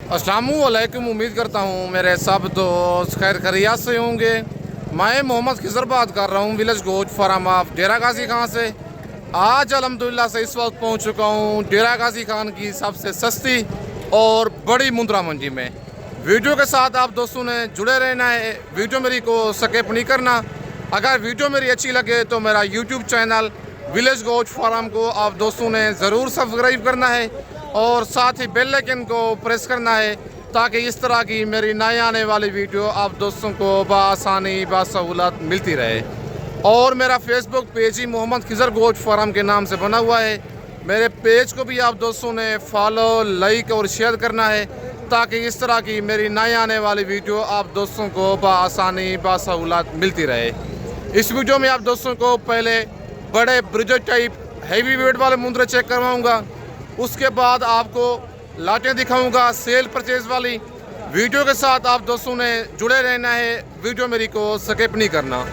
अस्सलामुअलैकुम। उम्मीद करता हूँ मेरे सब दोस्त खैर खैरियत से होंगे। मैं मोहम्मद खिजर बात कर रहा हूँ विलेज गोट फार्म ऑफ डेरा गाजी खान से। आज अल्हम्दुलिल्लाह से इस वक्त पहुँच चुका हूँ डेरा गाजी खान की सबसे सस्ती और बड़ी मुंद्रा मंडी में। वीडियो के साथ आप दोस्तों ने जुड़े रहना है, वीडियो मेरी को स्किप नहीं करना। अगर वीडियो मेरी अच्छी लगे तो मेरा YouTube channel village goat farm को आप दोस्तों ने ज़रूर सब्सक्राइब करना है और साथ ही बेल आइकन को प्रेस करना है ताकि इस तरह की मेरी नए आने वाली वीडियो आप दोस्तों को बआसानी बासहूलत मिलती रहे। और मेरा फेसबुक पेज ही मोहम्मद खिजर गोट फार्म के नाम से बना हुआ है। मेरे पेज को भी आप दोस्तों ने फॉलो, लाइक और शेयर करना है ताकि इस तरह की मेरी नए आने वाली वीडियो आप दोस्तों को बआसानी बासहूलत मिलती रहे। इस वीडियो में आप दोस्तों को पहले बड़े ब्रिजेट टाइप हैवी वेट वाले मुंद्रे चेक करवाऊँगा, उसके बाद आपको लाटें दिखाऊंगा सेल परचेज वाली। वीडियो के साथ आप दोस्तों ने जुड़े रहना है, वीडियो मेरी को स्किप नहीं करना।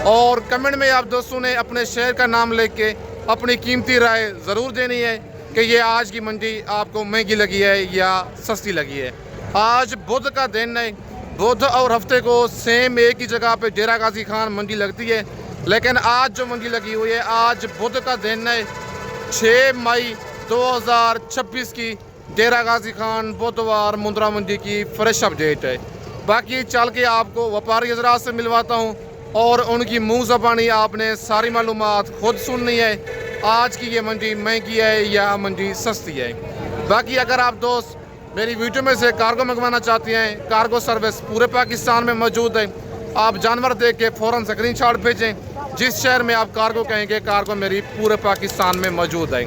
और कमेंट में आप दोस्तों ने अपने शहर का नाम लिख के अपनी कीमती राय ज़रूर देनी है कि ये आज की मंडी आपको महंगी लगी है या सस्ती लगी है। आज बुध का दिन है, बुध और हफ्ते को सेम एक ही जगह पे डेरा गाजी खान मंडी लगती है, लेकिन आज जो मंडी लगी हुई है आज बुध का दिन है 6 मई 2026 की डेरा गाजी खान बुधवार मुंद्रा मंडी की फ्रेश अपडेट है। बाकी चल के आपको व्यापारी हजरात से मिलवाता हूँ और उनकी मुंह ज़बानी आपने सारी मालूमात खुद सुननी है, आज की ये मंडी महंगी है या मंडी सस्ती है। बाकी अगर आप दोस्त मेरी वीडियो में से कार्गो मंगवाना चाहते हैं, कार्गो सर्विस पूरे पाकिस्तान में मौजूद है। आप जानवर देख के फ़ौरन स्क्रीनशॉट भेजें, जिस शहर में आप कार्गो कहेंगे कार्गो मेरी पूरे पाकिस्तान में मौजूद है।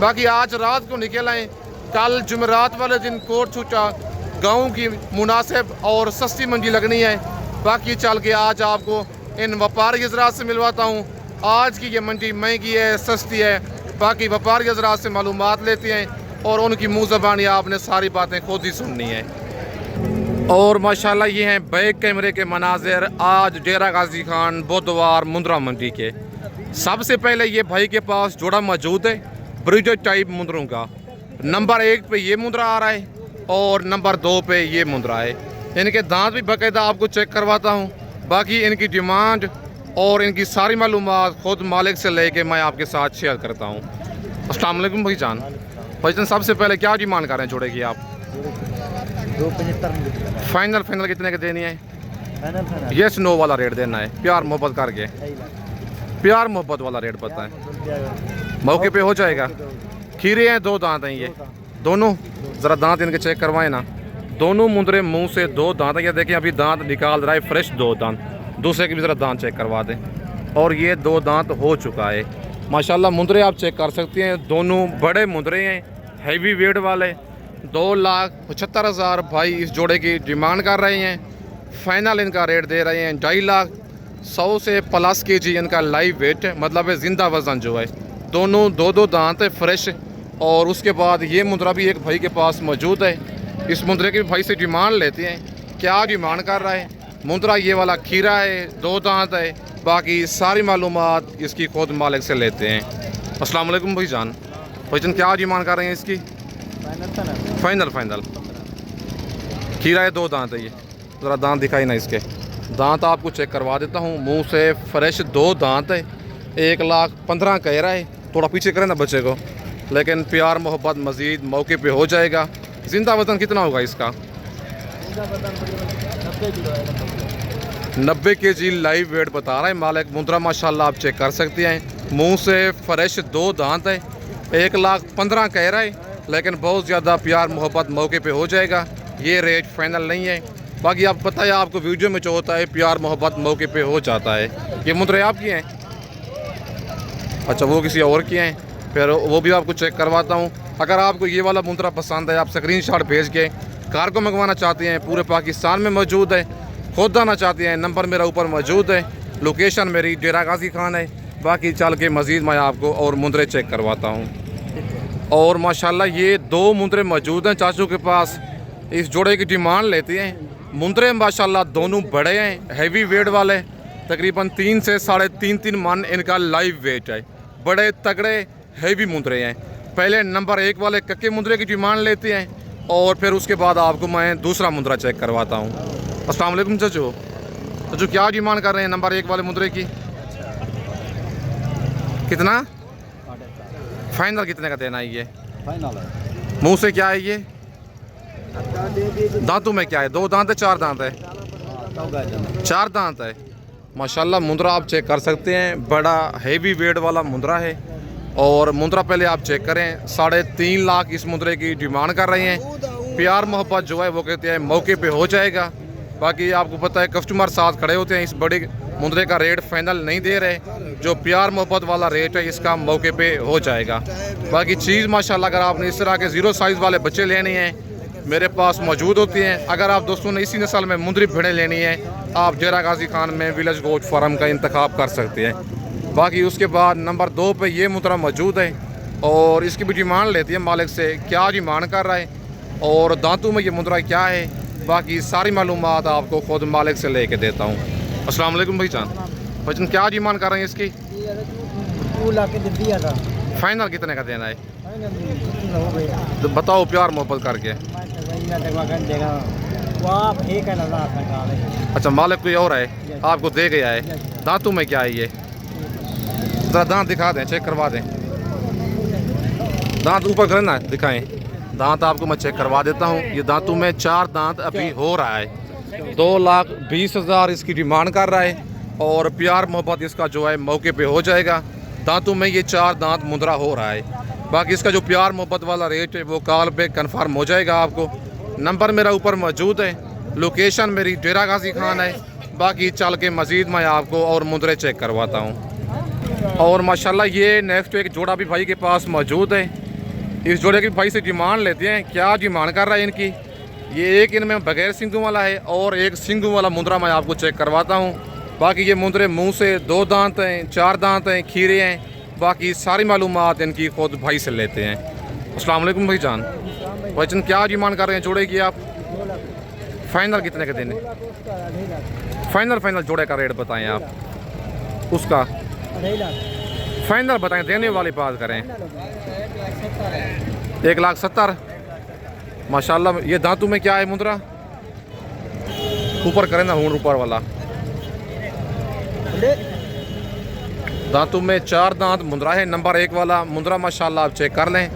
बाकी आज रात को निकल आए, कल जुमेरात वाले दिन कोट छूटा गाँव की मुनासिब और सस्ती मंडी लगनी है। बाकी चल के आज आपको इन व्यापारी हजरात से मिलवाता हूँ, आज की ये मंडी महंगी है सस्ती है। बाकी व्यापारी हजरात से मालूमात लेते हैं और उनकी मुँह ज़बानी आपने सारी बातें खुद ही सुननी है। और माशाल्लाह ये हैं बैक कैमरे के मनाजिर आज डेरा गाजी खान बुधवार मुंद्रा मंडी के। सबसे पहले ये भाई के पास जोड़ा मौजूद है ब्रिजेट टाइप मुंद्रों का। नंबर 1 पे ये मुंद्रा आ रहा है और नंबर 2 पे ये मुंद्रा है। इनके दांत भी बाकायदा आपको चेक करवाता हूँ। बाकी इनकी डिमांड और इनकी सारी मालूमात खुद मालिक से लेके मैं आपके साथ शेयर करता हूँ। अस्सलाम वालेकुम भाईजान। भाईजान सबसे पहले क्या डिमांड कर रहे हैं जोड़े की आप? 275 फाइनल कितने की देनी है? यस नो वाला रेट देना है, प्यार मोहब्बत करके प्यार मोहब्बत वाला रेट पता है, मौके पे हो जाएगा। खीरे हैं, 2 दांत हैं ये दोनों, ज़रा दांत इनके चेक करवाएं ना। दोनों मुंदरे मुंह से 2 दांत हैं, ये देखें अभी दांत निकाल रहा है फ्रेश 2 दांत। दूसरे के भी ज़रा दांत चेक करवा दें और ये 2 दांत हो चुका है माशाल्लाह। मुंदरे आप चेक कर सकते हैं, दोनों बड़े मुंदरे हैं हैवी वेट वाले। 2,75,000 भाई इस जोड़े की डिमांड कर रहे हैं। फाइनल इनका रेट दे रहे हैं 2.5 लाख। 100 से प्लस kg इनका लाइव वेट है, मतलब है जिंदा वज़न जो है। दोनों 2 दांत है फ्रेश। और उसके बाद ये मुंद्रा भी एक भाई के पास मौजूद है। इस मुंद्रे के भाई से डिमांड लेते हैं, क्या डिमांड कर रहा है। मुंद्रा ये वाला खीरा है, 2 दांत है। बाकी सारी मालूमात इसकी खुद मालिक से लेते हैं। अस्सलाम वालेकुम भाईजान। भाईजान क्या डिमांड कर रहे हैं इसकी? फाइनल खीरा है, 2 दांत है। ये ज़रा दांत दिखाई ना इसके, दांत आपको चेक करवा देता हूँ। मुंह से फ्रेश 2 दांत है। 1,15,000 कह रहा है, थोड़ा पीछे करें ना बच्चे को, लेकिन प्यार मोहब्बत मज़ीद मौके पे हो जाएगा। जिंदा वज़न कितना होगा इसका? 90 kg लाइव वेट बता रहा है मालिक। मुंद्रा माशाल्लाह आप चेक कर सकते हैं। मुंह से फ्रेश 2 दांत है। 1,15,000 कह रहा है, लेकिन बहुत ज़्यादा प्यार मोहब्बत मौके पे हो जाएगा। ये रेट फाइनल नहीं है। बाकी आप पता है आपको वीडियो में जो होता है प्यार मोहब्बत मौके पे हो जाता है। ये मुंद्रे आपकी हैं? अच्छा, वो किसी और की हैं, फिर वो भी आपको चेक करवाता हूँ। अगर आपको ये वाला मुंद्रा पसंद है, आप स्क्रीनशॉट भेज के कार्गो मंगवाना चाहते हैं, पूरे पाकिस्तान में मौजूद है। खुद आना चाहते हैं, नंबर मेरा ऊपर मौजूद है। लोकेशन मेरी डेरा गाजी खान है। बाकी चल के मज़ीद मैं आपको और मुंद्रे चेक करवाता हूँ। और माशाल्लाह ये 2 मुंद्रे मौजूद हैं चाचू के पास। इस जोड़े की डिमांड लेते हैं। मुंद्रे माशाल्लाह दोनों बड़े हैं, हैवी वेट वाले। तकरीबन 3 से 3.5 मन इनका लाइव वेट है। बड़े तगड़े हैवी मुंद्रे हैं। पहले नंबर 1 वाले कक्के मुंद्रे की डिमांड लेते हैं। और फिर उसके बाद आपको मैं दूसरा मुंद्रा चेक करवाता हूँ। अस्सलाम वालेकुम चाचू। चाचू क्या डिमांड कर रहे हैं नंबर 1 वाले मुंद्रे की? कितना फाइनल कितने का देना है ये? फाइनल है। मुंह से क्या है ये? दांतों में क्या है? 2 दांत है 4 दांत है? 4 दांत है। माशाल्लाह मुंद्रा आप चेक कर सकते हैं, बड़ा हेवी वेट वाला मुंद्रा है। और मुंद्रा पहले आप चेक करें, 3.5 लाख इस मुंद्रे की डिमांड कर रहे हैं। प्यार मोहब्बत जो है वो कहते हैं मौके पे हो जाएगा। बाकी आपको पता है कस्टमर साथ खड़े होते हैं, इस बड़े मुंद्रे का रेट फाइनल नहीं दे रहे। जो प्यार मोहब्बत वाला रेट है इसका मौके पे हो जाएगा। बाकी चीज़ माशाल्लाह अगर आपने इस तरह के 0 साइज़ वाले बच्चे लेने हैं मेरे पास मौजूद होती हैं। अगर आप दोस्तों ने इसी नस्ल में मुंदरी भेड़ें लेनी है आप डेरा गाजी खान में विलेज गोट फार्म का इंतखाब कर सकते हैं। बाकी उसके बाद नंबर 2 पे ये मुंद्रा मौजूद है और इसकी भी डिमांड लेती है मालिक से, क्या डिमांड कर रहा है और दांतों में ये मुंद्रा क्या है। बाकी सारी मालूमात आपको खुद मालिक से लेके देता हूँ। अस्सलाम वालेकुम भाईजान, क्या डिमांड कर रहे हैं इसकी? फाइनल कितने का देना है? तो बताओ प्यार मोहब्बत करके। अच्छा मालिक कोई और है, आपको दे गया है। दांतों में क्या है ये? जरा दांत दिखा दें, चेक करवा दें। दांत ऊपर करें ना, दिखाएं। दांत आपको मैं चेक करवा देता हूँ। ये दांतों में 4 दांत अभी हो रहा है। 2,20,000 इसकी डिमांड कर रहा है और प्यार मोहब्बत इसका जो है मौके पे हो जाएगा। दांतों में ये 4 दांत मुंद्रा हो रहा है। बाकी इसका जो प्यार मोहब्बत वाला रेट है वो कॉल पे कंफर्म हो जाएगा। आपको नंबर मेरा ऊपर मौजूद है, लोकेशन मेरी डेरा गाजी खान है। बाकी चल के मज़ीद मैं आपको और मुंद्रे चेक करवाता हूँ। और माशाल्लाह ये नेक्स्ट एक जोड़ा भी भाई के पास मौजूद है। इस जोड़े की भाई से डिमांड लेते हैं, क्या डिमांड कर रहा है इनकी? ये एक इनमें बगैर सिंगों वाला है और एक सिंगों वाला मुंद्रा मैं आपको चेक करवाता हूँ। बाकी ये मुंद्रे मुंह से 2 दांत हैं, 4 दांत हैं, खीरे हैं। बाकी सारी मालूमात इनकी खुद भाई से लेते हैं। अस्सलाम वालेकुम भाईजान। भाईजान क्या डिमांड कर रहे हैं जोड़े की आप? फाइनल कितने के देने? फाइनल जोड़े का रेट बताएं आप उसका। फाइनल बताएं, देने वाली बात करें। 1,70,000। माशाल्लाह ये दांतों में क्या है मुंद्रा? ऊपर करें ना, हूँ ऊपर वाला। दांतों में 4 दांत मुंद्रा है। नंबर 1 वाला मुंद्रा माशाल्लाह आप चेक कर लें।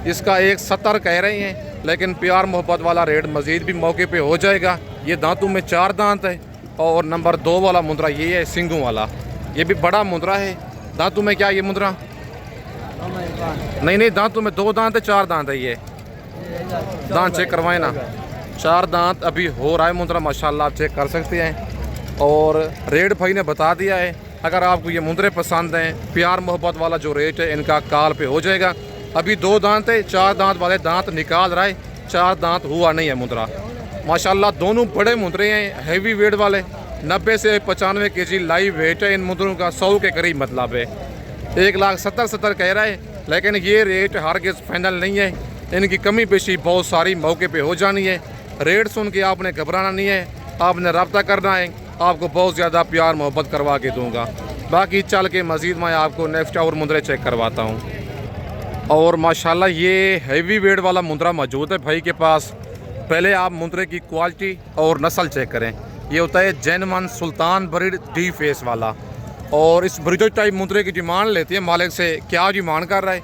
इसका 1,70,000 कह रहे हैं, लेकिन प्यार मोहब्बत वाला रेट मज़ीद भी मौके पे हो जाएगा। ये दांतों में 4 दांत है। और नंबर 2 वाला मुंद्रा ये है सिंगों वाला, ये भी बड़ा मुंद्रा है। दांतों में क्या ये मुंद्रा? नहीं दांतों में 2 दांत है, 4 दांत है। ये दांत चेक करवाएं ना, 4 दांत अभी हो रहा है मुंद्रा माशाल्लाह आप चेक कर सकते हैं। और रेट भाई ने बता दिया है। अगर आपको ये मुंद्रे पसंद हैं, प्यार मोहब्बत वाला जो रेट है इनका कॉल पे हो जाएगा। अभी 2 दांत है, 4 दांत वाले दांत निकाल रहा है, 4 दांत हुआ नहीं है मुंद्रा। माशाल्लाह दोनों बड़े मुंद्रे हैं, हैवी वेट वाले। 90 से 95 kg लाइव वेट है इन मुंद्रों का, 100 के करीब मतलब है। 1,70,000 कह रहा है, लेकिन ये रेट हर के फाइनल नहीं है। इनकी कमी पेशी बहुत सारी मौके पे हो जानी है। रेट सुन के आपने घबराना नहीं है, आपने रब्ता करना है। आपको बहुत ज़्यादा प्यार मोहब्बत करवा के दूंगा। बाकी चल के मज़ीद मैं आपको नेक्स्ट और मुंद्रे चेक करवाता हूँ। और माशाल्लाह ये हैवी वेट वाला मुंद्रा मौजूद है भाई के पास। पहले आप मुंद्रे की क्वालिटी और नस्ल चेक करें। ये होता है जेनवन सुल्तान ब्रीड डी फेस वाला। और इस ब्रिजो टाइप मुंद्रे की डिमांड लेती है मालिक से, क्या डिमांड कर रहा है?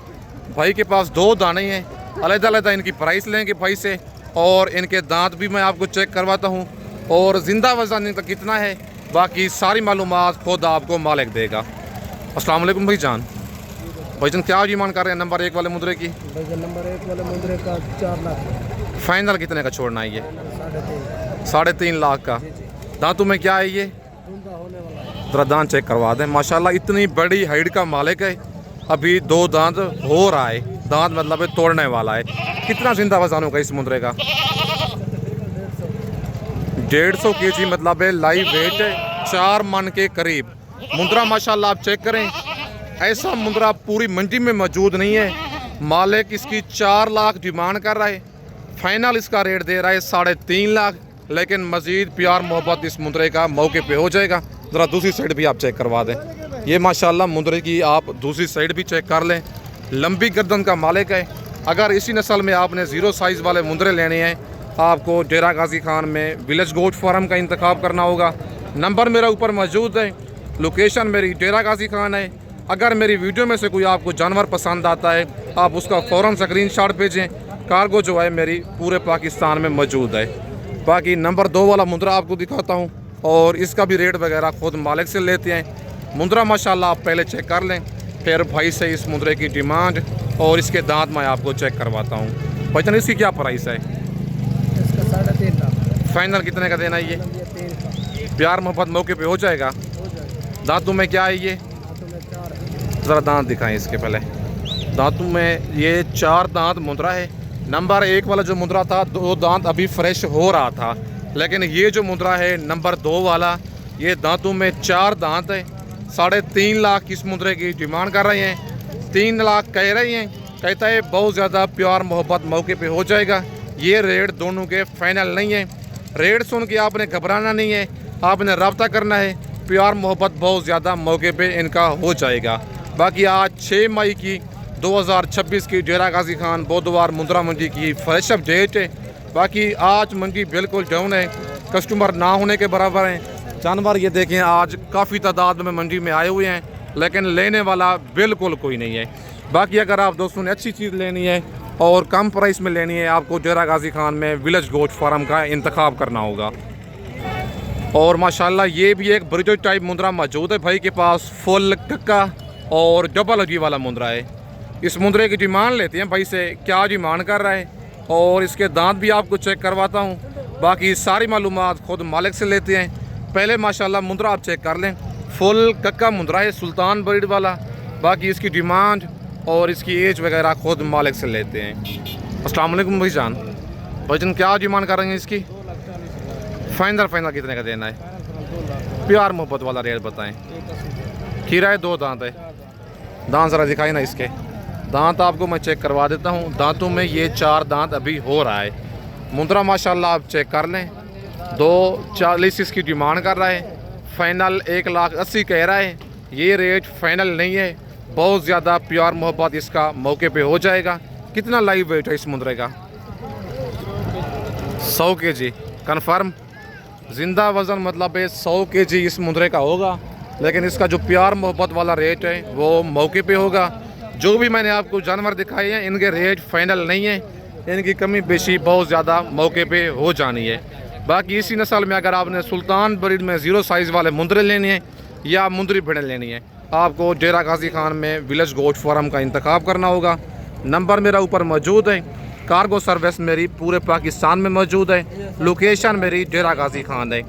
भाई के पास 2 दाने हैं, अलग-अलग इनकी प्राइस लेंगे भाई से। और इनके दांत भी मैं आपको चेक करवाता हूँ और ज़िंदा वज़न इनका कितना है, बाकी सारी मालूमात खुद आपको मालिक देगा। अस्सलाम वालेकुम भाईजान। भाईजान क्या डिमांड कर रहे हैं नंबर 1 वाले मुंद्रे की? नंबर 1 वाले मुंद्रे का 4 लाख। फाइनल कितने का छोड़ना है ये? 3.5 लाख का। दांतों में क्या है ये? जरा दांत चेक करवा दें। माशाल्लाह इतनी बड़ी हाइट का मालिक है। अभी 2 दांत हो रहा है, दांत मतलब है तोड़ने वाला है। कितना जिंदा वजन होगा इस मुंद्रे का? 150 kg मतलब है लाइव वेट है, 4 मन के करीब मुंद्रा। माशाल्लाह आप चेक करें, ऐसा मुंद्रा पूरी मंडी में मौजूद नहीं है। मालिक इसकी 4 लाख डिमांड कर रहा है, फाइनल इसका रेट दे रहा है 3.5 लाख। लेकिन मज़ीद प्यार मोहब्बत इस मुंद्रे का मौके पे हो जाएगा। ज़रा दूसरी साइड भी आप चेक करवा दें। ये माशाल्लाह मुंद्रे की आप दूसरी साइड भी चेक कर लें। लंबी गर्दन का मालिक है अगर इसी नस्ल में आपने ज़ीरो साइज़ वाले मुंदरे लेने हैं, आपको डेरा गाजी खान में विलेज गोट फार्म का इंतखाब करना होगा। नंबर मेरा ऊपर मौजूद है, लोकेशन मेरी डेरा गाजी खान है। अगर मेरी वीडियो में से कोई आपको जानवर पसंद आता है, आप उसका फ़ौरन स्क्रीनशॉट भेजें। कार्गो जो है मेरी पूरे पाकिस्तान में मौजूद है। बाकी नंबर 2 वाला मुंदरा आपको दिखाता हूँ, और इसका भी रेट वगैरह खुद मालिक से लेते हैं। मुंदरा माशाल्लाह आप पहले चेक कर लें, फिर भाई से इस मुंदरे की डिमांड और इसके दांत मैं आपको चेक करवाता हूँ। भाईजान इसकी क्या प्राइस है? इसका 3.5 लाख। फाइनल कितने का देना है ये? ये 3 का प्यार मोहब्बत मौके पे हो जाएगा। हो जाएगा। दांतों में क्या है ये? हाथों में 4 है। ज़रा दांत दिखाएं इसके पहले। दांतों में ये 4 दांत मुंदरा है। नंबर 1 वाला जो मुंदरा था 2 दांत अभी फ्रेश हो रहा था, लेकिन ये जो मुंदरा है नंबर 2 वाला, ये दांतों में 4 दांत है। 3.5 लाख इस मुंदरे की डिमांड कर रहे हैं। 3 लाख कह रहे हैं, कहता है बहुत ज़्यादा प्यार मोहब्बत मौके पे हो जाएगा। ये रेट दोनों के फाइनल नहीं है। रेट सुन के आपने घबराना नहीं है, आपने रब्ता करना है। प्यार मोहब्बत बहुत ज़्यादा मौके पे इनका हो जाएगा। बाकी आज 6 मई की 2026 की डेरा गाजी खान बोधवार मुंदरा मंडी की फ्रेश अप डेट है। बाकी आज मंडी बिल्कुल डाउन है, कस्टमर ना होने के बराबर हैं। जानवर ये देखें आज काफ़ी तादाद में मंडी में आए हुए हैं, लेकिन लेने वाला बिल्कुल कोई नहीं है। बाकी अगर आप दोस्तों ने अच्छी चीज़ लेनी है और कम प्राइस में लेनी है, आपको डेरा गाजी खान में विलेज गोट फार्म का इंतखाब करना होगा। और माशाल्लाह ये भी एक ब्रिजेट टाइप मुंदरा मौजूद है भाई के पास, फुल कक्का और डबल अजी वाला मुंदरा है। इस मुंदरे की डिमांड लेते हैं भाई से, क्या डिमांड कर रहा है, और इसके दांत भी आपको चेक करवाता हूँ। बाकी सारी मालूमात खुद मालिक से लेते हैं। पहले माशाल्लाह मुंदरा आप चेक कर लें, फुल कक्का मुंदरा है, सुल्तान ब्रीड वाला। बाकी इसकी डिमांड और इसकी एज वगैरह खुद मालिक से लेते हैं। अस्सलाम वालेकुम भाईजान। भाईजान क्या डिमांड कर रहे हैं इसकी? 2,40,000। फाइनल कितने का देना है? 2 लाख। प्यार मोहब्बत वाला रेट बताएं। 1,80,000। खीरा है, 2 दांत है। दांत ज़रा दिखाई ना इसके। दांत आपको मैं चेक करवा देता हूँ। दांतों में ये 4 दांत अभी हो रहा है। मुंदरा माशाल्लाह आप चेक कर लें। 2,40,000 इसकी डिमांड कर रहा है। फाइनल 1,80,000 कह रहा है। ये रेट फाइनल नहीं है, बहुत ज़्यादा प्यार मोहब्बत इसका मौके पे हो जाएगा। कितना लाइव वेट है इस मुंदरे का? 100 kg कन्फर्म। ज़िंदा वज़न मतलब है 100 kg इस मुंदरे का होगा, लेकिन इसका जो प्यार मोहब्बत वाला रेट है वो मौके पे होगा। जो भी मैंने आपको जानवर दिखाए हैं इनके रेट फाइनल नहीं है, इनकी कमी बेशी बहुत ज़्यादा मौके पे हो जानी है। बाकी इसी नस्ल में अगर आपने सुल्तान ब्रीड में ज़ीरो साइज़ वाले मुंदरे लेने हैं या मुंदरी भेड़ें लेनी है, आपको डेरा गाजी खान में विलेज गोट फार्म का इंतखाब करना होगा। नंबर मेरा ऊपर मौजूद है। कार्गो सर्विस मेरी पूरे पाकिस्तान में मौजूद है। लोकेशन मेरी डेरा गाजी खान है।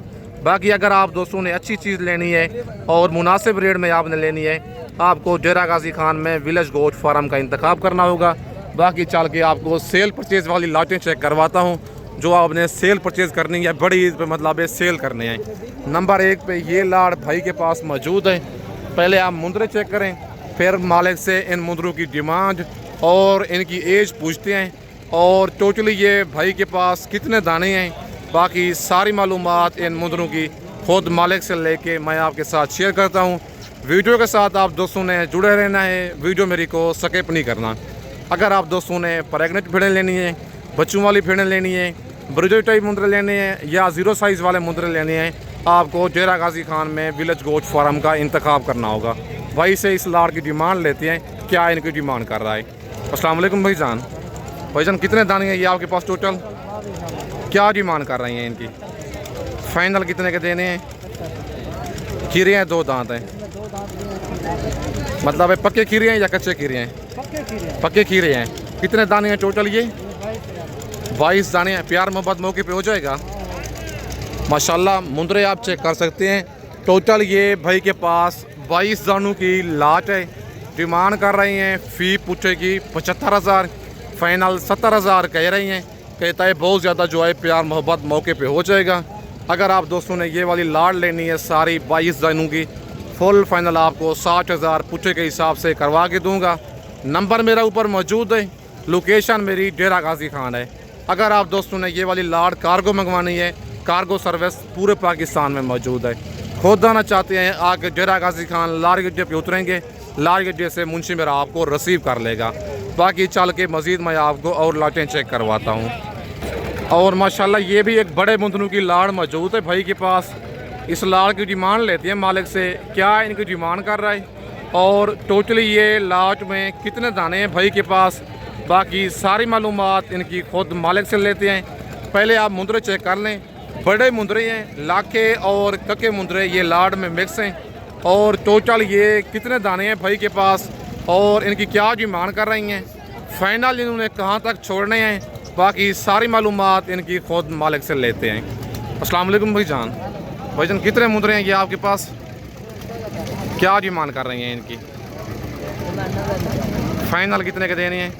बाकी अगर आप दोस्तों ने अच्छी चीज़ लेनी है और मुनासिब रेट में आपने लेनी है, आपको डेरा गाजी खान में विलेज गोट फार्म का इंतखाब करना होगा। बाकी चल के आपको सेल परचेज़ वाली लाटें चेक करवाता हूँ। जो आपने सेल परचेज़ करनी है, बड़ी ईद पे मतलब है सेल करने हैं। नंबर 1 पे ये लाड़ भाई के पास मौजूद है। पहले आप मुंदरे चेक करें, फिर मालिक से इन मुंदरों की डिमांड और इनकी एज पूछते हैं, और टोटली ये भाई के पास कितने दाने हैं, बाकी सारी मालूमात इन मुंदरों की खुद मालिक से लेके मैं आपके साथ शेयर करता हूँ। वीडियो के साथ आप दोस्तों ने जुड़े रहना है, वीडियो मेरी को स्किप नहीं करना। अगर आप दोस्तों ने प्रेग्नेंट भेड़ें लेनी है, बच्चों वाली भेड़ें लेनी है, ब्रिजेट टाइप मुंदरे लेने हैं या ज़ीरो साइज़ वाले मुंदरे लेने हैं, आपको डेरा गाजी खान में विलेज गोट फार्म का इंतखाब करना होगा। भाई से इस लाड़ की डिमांड लेते हैं, क्या इनकी डिमांड कर रहा है। अस्सलाम वालेकुम भाईजान। भाईजान कितने दाने हैं ये आपके पास टोटल? क्या डिमांड कर रही हैं इनकी? फाइनल कितने के देने हैं? खीरे हैं, 2 दांत हैं, मतलब है पक्के खीरे हैं या कच्चे खीरे हैं? पक्के खीरे हैं। कितने दाने हैं टोटल ये? 22 दाने हैं। प्यार मोहब्बत मौके पे हो जाएगा। माशाल्लाह मुंदरे आप चेक कर सकते हैं। टोटल ये भाई के पास 22 दानों की लाट है। डिमांड कर रही हैं फ़ी पूछे की 75,000, फाइनल 70,000 कह रही हैं। कहता है बहुत ज़्यादा जो है प्यार मोहब्बत मौके पे हो जाएगा। अगर आप दोस्तों ने ये वाली लाट लेनी है सारी 22 दानों की, फुल फाइनल आपको 60,000 पूछे के हिसाब से करवा के दूँगा। नंबर मेरा ऊपर मौजूद है। लोकेशन मेरी डेरा गाजी खान है। अगर आप दोस्तों ने ये वाली लाट कार्गो मंगवानी है, कार्गो सर्विस पूरे पाकिस्तान में मौजूद है। खुद आना चाहते हैं आके डेरा गाजी खान लार गड्ढे पे उतरेंगे, लार गड्ढे से मुंशी मेरा आपको रिसीव कर लेगा। बाकी चल के मज़ीद मैं आपको और लाटें चेक करवाता हूँ। और माशाल्लाह ये भी एक बड़े मुंदनों की लाड़ मौजूद है भाई के पास। इस लाड़ की डिमांड लेते हैं मालिक से, क्या इनकी डिमांड कर रहा है और टोटली ये लाट में कितने दाने हैं भाई के पास। बाकी सारी मालूमात इनकी खुद मालिक से लेते हैं। पहले आप मुंदरे चेक कर लें, बड़े मुंदरे हैं, लाखे और कके मुंदरे ये लाड़ में मिक्स हैं। और टोटल ये कितने दाने हैं भाई के पास और इनकी क्या डिमांड कर रही हैं, फाइनल इन्होंने कहाँ तक छोड़ने हैं, बाकी सारी मालूमात इनकी खुद मालिक से लेते हैं। अस्सलाम वालेकुम भाईजान। भाईजान कितने मुंदरे हैं ये आपके पास, क्या डिमांड कर रही हैं इनकी, फाइनल कितने के देने हैं?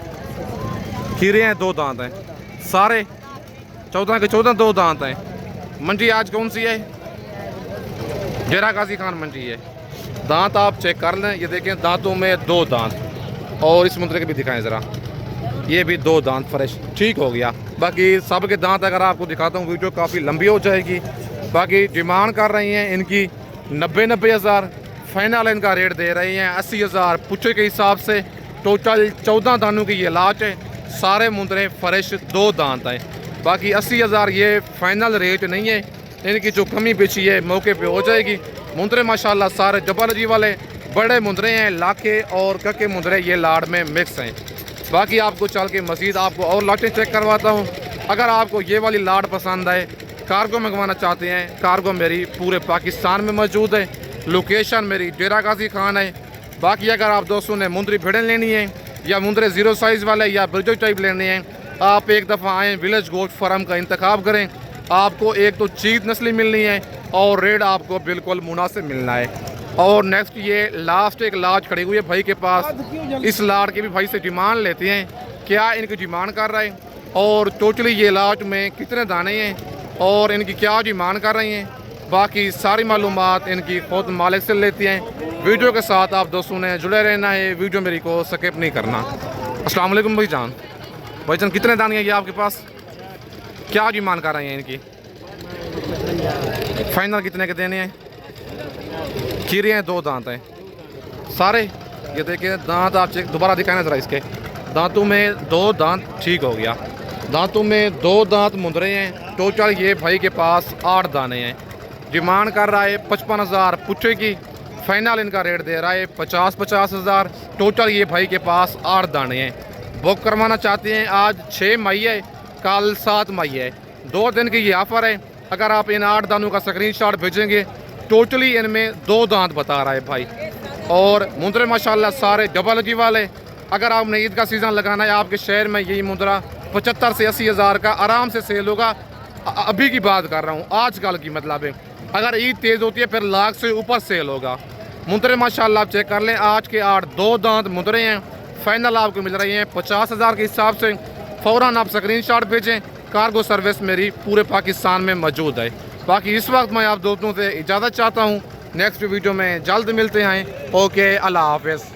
खीरे हैं, 2 दांत हैं, सारे 14 के 14 2 दांत हैं। मंडी आज कौन सी है? डेरा गाजी खान मंडी है। दांत आप चेक कर लें, ये देखें दांतों में 2 दांत। और इस मुंदरे के भी दिखाएं ज़रा, ये भी 2 दांत फ्रेश, ठीक हो गया। बाकी सब के दांत अगर आपको दिखाता हूँ वीडियो काफ़ी लंबी हो जाएगी। बाकी डिमांड कर रही हैं इनकी 90 हज़ार, फाइनल इनका रेट दे रहे हैं 80 हज़ार पुच्छे के हिसाब से। टोटल 14 दानों की ये लाच है, सारे मुंदरे फ्रेश 2 दांत हैं। बाकी 80 हज़ार ये फाइनल रेट नहीं है, इनकी जो कमी पेशी है मौके पे हो जाएगी। मुंदरे माशाल्लाह सारे जबरजी वाले बड़े मुंदरे हैं, लाखे और कके मुंदरे ये लाड़ में मिक्स हैं। बाकी आपको चल के मज़ीद आपको और लाटें चेक करवाता हूँ। अगर आपको ये वाली लाड़ पसंद आए, कार्गो मंगवाना चाहते हैं, कार्गो मेरी पूरे पाकिस्तान में मौजूद है। लोकेशन मेरी डेरा गाजी खान है। बाकी अगर आप दोस्तों ने मुंदरी भेड़ें लेनी है या मुंदरे 0 साइज़ वाले या ब्रिजो टाइप लेने हैं, आप एक दफ़ा आएँ, विलेज गोट फार्म का इंतखाब करें। आपको एक तो चीज़ नस्ली मिलनी है और रेट आपको बिल्कुल मुनासिब मिलना है। और नेक्स्ट ये लास्ट एक लाट खड़ी हुई है भाई के पास। इस लाट की भी भाई से डिमांड लेते हैं, क्या इनकी डिमांड कर रहे हैं और टोटली ये लाट में कितने दाने हैं और इनकी क्या डिमांड कर रही हैं। बाकी सारी मालूमात इनकी खुद मालिक से लेती हैं। वीडियो के साथ आप दोस्तों ने जुड़े रहना है, वीडियो मेरी को स्किप नहीं करना। अस्सलाम वालेकुम भाईजान। भाईजान कितने दाने हैं ये आपके पास, क्या डिमांड कर रहे हैं इनकी, फाइनल कितने के देने हैं? खीरे हैं, 2 दांत हैं सारे। ये देखिए दांत आप चेक दोबारा दिखाना ज़रा, इसके दांतों में 2 दांत, ठीक हो गया। दांतों में 2 दांत मुंदरे हैं। टोटल ये भाई के पास 8 दाने हैं। डिमांड कर रहा है 55 हज़ार पुच्छे की, फाइनल इनका रेट दे रहा है 50 हज़ार। टोटल ये भाई के पास 8 दाने हैं। बुक करवाना चाहते हैं, आज 6 मई है, कल 7 मई है, 2 दिन की ये ऑफ़र है। अगर आप इन 8 दानों का स्क्रीनशॉट भेजेंगे, टोटली इनमें 2 दांत बता रहा है भाई। और मुंदरे माशाल्लाह सारे डबल जी वाले। अगर आपने ईद का सीज़न लगाना है आपके शहर में, यही मुंदरा 75 से 80 हज़ार का आराम से सेल होगा। अभी की बात कर रहा हूँ, आजकल की मतलब है। अगर ईद तेज़ होती है फिर लाख से ऊपर सेल होगा। मुंदरे माशाल्लाह आप चेक कर लें, आज के 8 2 दांत मुंदरे हैं। फाइनल आपको मिल रही हैं 50 हज़ार के हिसाब से। फ़ौरन आप स्क्रीनशॉट भेजें, कार्गो सर्विस मेरी पूरे पाकिस्तान में मौजूद है। बाकी इस वक्त मैं आप दोस्तों से इजाज़त चाहता हूँ, नेक्स्ट वीडियो में जल्द मिलते हैं। ओके, अल्लाह हाफ़िज़।